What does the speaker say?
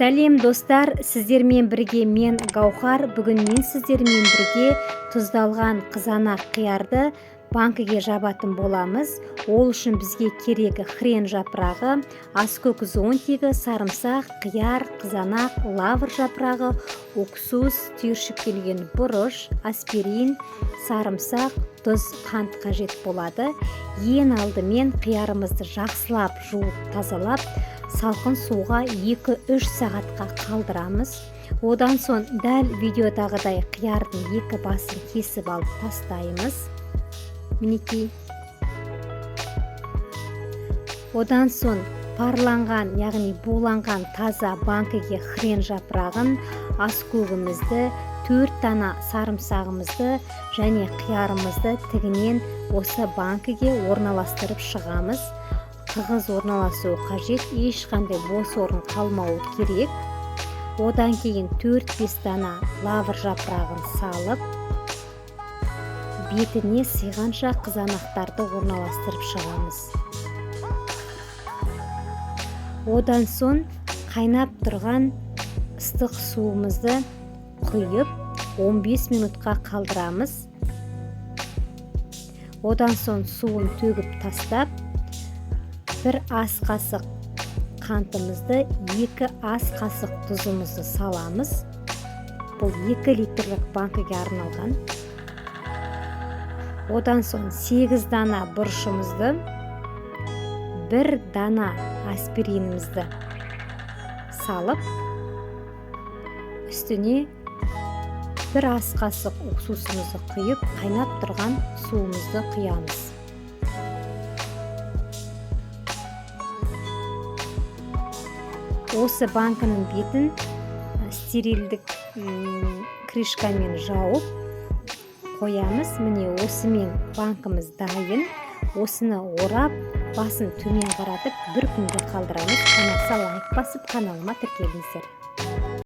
Сәлем достар, сіздермен бірге мен Гаухар. Бүгін мен сіздермен бірге тұздалған қызанақ қиярды банкіге жабатын боламыз. Ол үшін бізге керегі хрен жапырағы, аскөк зонтигі, сарымсақ, қияр, қызанақ, лавр жапырағы, уксус, түйіршіктелген бұрыш, аспирин, сарымсақ, тұз, қант қажет болады. Ең алдымен қиярымызды жақсылап жуып тазалап, салқын суға 2-3 сағатқа қалдырамыз. Одан соң дәл видеодағыдай қиярдың екі басын кесіп алып тастаймыз. Мінекей. Одан соң парланған, яғни буланған таза банкіге хрен жапырағын, аскөгімізді, 4 дана сарымсағымызды және қиярымызды тігінен осы банкіге орналастырып шығамыз. Тығыз орналасуы қажет, ешқандай бос орын қалмауы керек. Одан кейін 4-5 дана лавр жапырағын салып, бетіне сыйғанша қызанақтарды орналастырып шығамыз. Одан соң қайнап тұрған ыстық суымызды құйып 15 минутқа қалдырамыз. Одан соң суын төгіп тастап, 1 ас қасық қантымызды, 2 ас қасық тұзымызды саламыз. Бұл 2 литрлік банкіге арналған. Одан соң 8 дана бұрышымызды, 1 дана аспиринімізді салып, үстіне 1 ас қасық уксусымызды құйып, қайнап тұрған суымызды құямыз. Осы банкінің бетін стерилдік крышкамен жауып қоямыз. Міне осымен банкіміз дайын. Осыны орап, басын төмен қаратып 1 күнге қалдырамыз. Қанаса лайк басып, каналыма тіркеліңіздер.